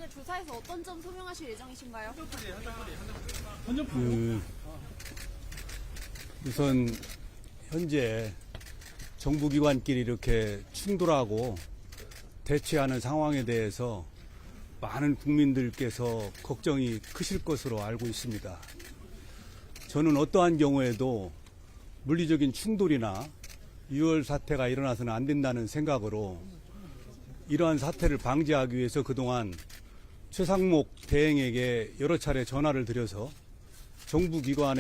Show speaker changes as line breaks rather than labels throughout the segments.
오늘 조사에서 어떤 점 소명하실 예정이신가요?
우선 현재 정부기관끼리 이렇게 충돌하고 대치하는 상황에 대해서 많은 국민들께서 걱정이 크실 것으로 알고 있습니다. 저는 어떠한 경우에도 물리적인 충돌이나 유혈 사태가 일어나서는 안 된다는 생각으로 이러한 사태를 방지하기 위해서 그동안 최상목 대행에게 여러 차례 전화를 드려서 정부기관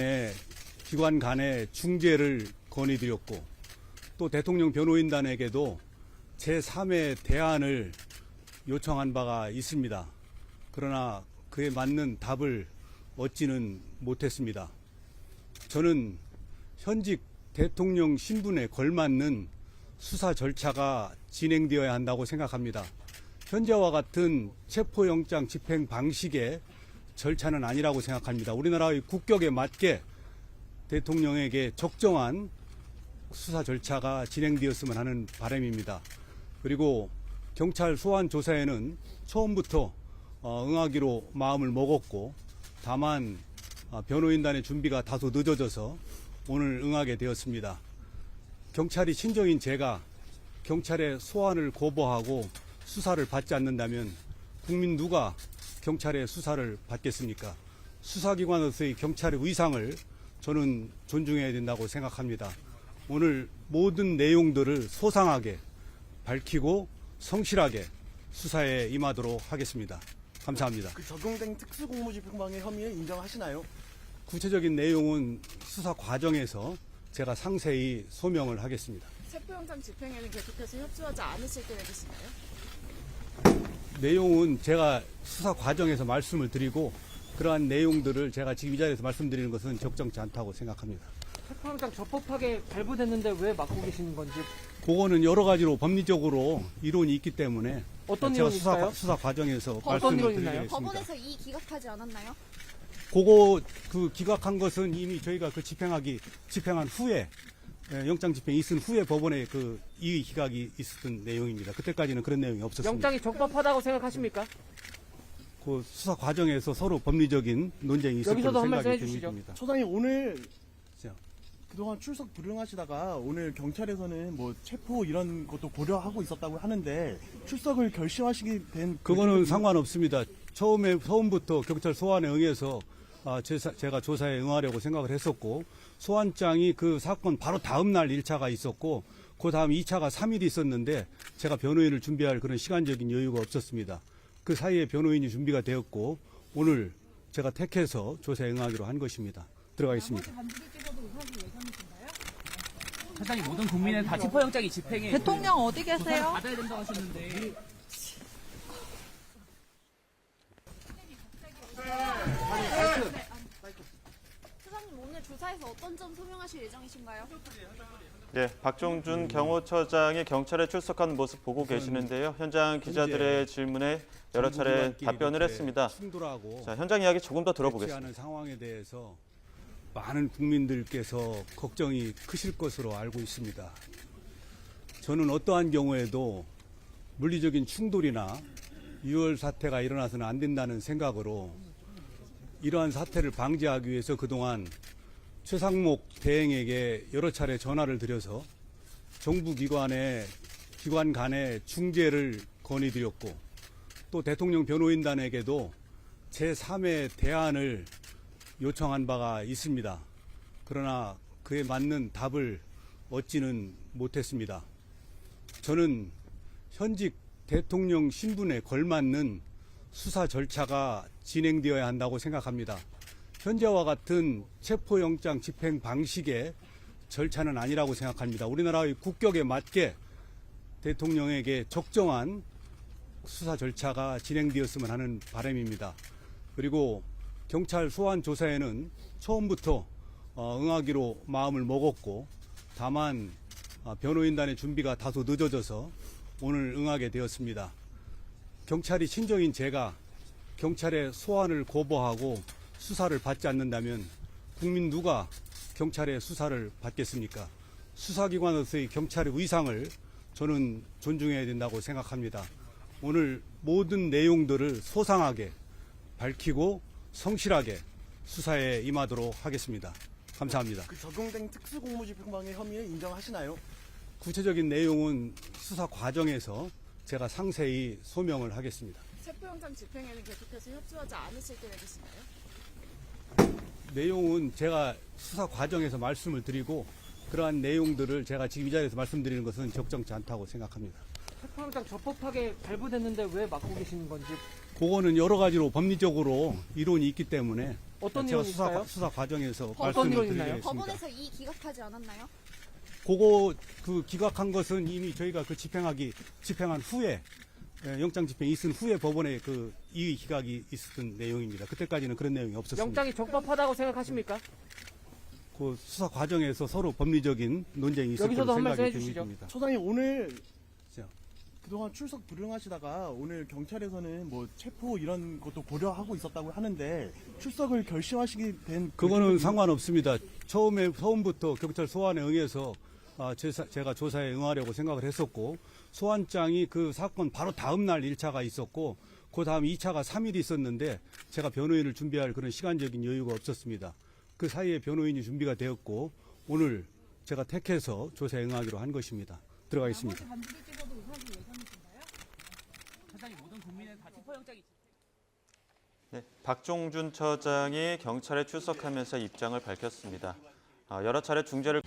간의 중재를 건의드렸고 또 대통령 변호인단에게도 제3의 대안을 요청한 바가 있습니다. 그러나 그에 맞는 답을 얻지는 못했습니다. 저는 현직 대통령 신분에 걸맞는 수사 절차가 진행되어야 한다고 생각합니다. 현재와 같은 체포영장 집행 방식의 절차는 아니라고 생각합니다. 우리나라의 국격에 맞게 대통령에게 적정한 수사 절차가 진행되었으면 하는 바람입니다. 그리고 경찰 소환 조사에는 처음부터 응하기로 마음을 먹었고 다만 변호인단의 준비가 다소 늦어져서 오늘 응하게 되었습니다. 경찰이 친정인 제가 경찰의 소환을 거부하고 수사를 받지 않는다면 국민 누가 경찰의 수사를 받겠습니까? 수사기관으로서의 경찰의 위상을 저는 존중해야 된다고 생각합니다. 오늘 모든 내용들을 소상하게 밝히고 성실하게 수사에 임하도록 하겠습니다. 감사합니다.
그 적용된 특수공무집행방해 혐의를 인정하시나요?
구체적인 내용은 수사 과정에서 제가 상세히 소명을 하겠습니다.
체포영장 집행에는 계속해서 협조하지 않으실 계획이신가요?
내용은 제가 수사 과정에서 말씀을 드리고 그러한 내용들을 제가 지금 이 자리에서 말씀드리는 것은 적정치 않다고 생각합니다.
체포영장 적법하게 발부됐는데 왜 막고 계시는 건지.
그거는 여러 가지로 법리적으로 이론이 있기 때문에
어떤
제가
이론이 있어요?
수사 과정에서
어떤
말씀을
이론이 있나요?
드리겠습니다.
법원에서 이 기각하지 않았나요?
그거 기각한 것은 이미 저희가 집행한 후에 영장 집행이 있은 후에 법원에 이의 기각이 있었던 내용입니다. 그때까지는 그런 내용이 없었습니다.
영장이 적법하다고 생각하십니까?
그 수사 과정에서 서로 법리적인 논쟁이 있었던
여기서도 한 말씀
생각이
해주시죠.
듭니다.
처장님 오늘
자,
그동안 출석 불응하시다가 오늘 경찰에서는 뭐 체포 이런 것도 고려하고 있었다고 하는데 출석을 결심하시게 된
그거는 상관없습니다. 처음부터 경찰 소환에 응해서 제가 조사에 응하려고 생각을 했었고 소환장이 그 사건 바로 다음 날 1차가 있었고 그 다음 2차가 3일이 있었는데 제가 변호인을 준비할 그런 시간적인 여유가 없었습니다. 그 사이에 변호인이 준비가 되었고 오늘 제가 택해서 조사에 응하기로 한 것입니다. 들어가겠습니다.
사장님 모든 국민은 다 체포영장이 집행에
대통령 어디
조사를
계세요?
받아야 된다고 하셨는데
수사님 오늘 조사에서 어떤 점 소명하실 예정이신가요?
네, 박종준 경호처장이 경찰에 출석한 모습 보고 계시는데요. 현장 기자들의 질문에 여러 차례 답변을 했습니다.
충돌하고
자, 현장 이야기 조금 더 들어보겠습니다.
대치하는 상황에 대해서 많은 국민들께서 걱정이 크실 것으로 알고 있습니다. 저는 어떠한 경우에도 물리적인 충돌이나 유혈 사태가 일어나서는 안 된다는 생각으로 이러한 사태를 방지하기 위해서 그동안 최상목 대행에게 여러 차례 전화를 드려서 정부기관 간의 중재를 건의드렸고 또 대통령 변호인단에게도 제3의 대안을 요청한 바가 있습니다. 그러나 그에 맞는 답을 얻지는 못했습니다. 저는 현직 대통령 신분에 걸맞는 수사 절차가 진행되어야 한다고 생각합니다. 현재와 같은 체포영장 집행 방식의 절차는 아니라고 생각합니다. 우리나라의 국격에 맞게 대통령에게 적정한 수사 절차가 진행되었으면 하는 바람입니다. 그리고 경찰 소환 조사에는 처음부터 응하기로 마음을 먹었고 다만 변호인단의 준비가 다소 늦어져서 오늘 응하게 되었습니다. 경찰이 친정인 제가 경찰의 소환을 거부하고 수사를 받지 않는다면 국민 누가 경찰의 수사를 받겠습니까? 수사기관으로서의 경찰의 위상을 저는 존중해야 된다고 생각합니다. 오늘 모든 내용들을 소상하게 밝히고 성실하게 수사에 임하도록 하겠습니다. 감사합니다.
그 적용된 특수공무집행방해 혐의를 인정하시나요?
구체적인 내용은 수사 과정에서 제가 상세히 소명을 하겠습니다.
체포영장 집행에는 계속해서 협조하지 않으실 계획이신가요?
내용은 제가 수사 과정에서 말씀을 드리고 그러한 내용들을 제가 지금 이 자리에서 말씀드리는 것은 적정치 않다고 생각합니다.
체포영장 적법하게 발부됐는데 왜 막고 계시는 건지.
그거는 여러 가지로 법리적으로 이론이 있기 때문에
어떤
제가
이론이 있어요?
수사 과정에서
어떤
말씀을
이론이 있나요?
드리겠습니다.
법원에서 이 기각하지 않았나요?
그거 그 기각한 것은 이미 저희가 그 집행한 후에 영장 집행이 있은 후에 법원에 그 이의 기각이 있었던 내용입니다. 그때까지는 그런 내용이 없었습니다.
영장이 적법하다고 생각하십니까?
그 수사 과정에서 서로 법리적인 논쟁이 있을
여기서도
거로
한 말씀
생각이
해주시죠.
됩니다.
소장님 오늘
자.
그동안 출석 불응하시다가 오늘 경찰에서는 뭐 체포 이런 것도 고려하고 있었다고 하는데 출석을 결심하시게 된
그거는 상관없습니다. 처음부터 경찰 소환에 응해서 제가 조사에 응하려고 생각을 했었고 소환장이 그 사건 바로 다음 날 1차가 있었고 그 다음 2차가 3일 있었는데 제가 변호인을 준비할 그런 시간적인 여유가 없었습니다. 그 사이에 변호인이 준비가 되었고 오늘 제가 택해서 조사에 응하기로 한 것입니다. 들어가겠습니다.
사장이 모든 국민의 다 체포영장이
네, 박종준 처장이 경찰에 출석하면서 입장을 밝혔습니다. 여러 차례 중재를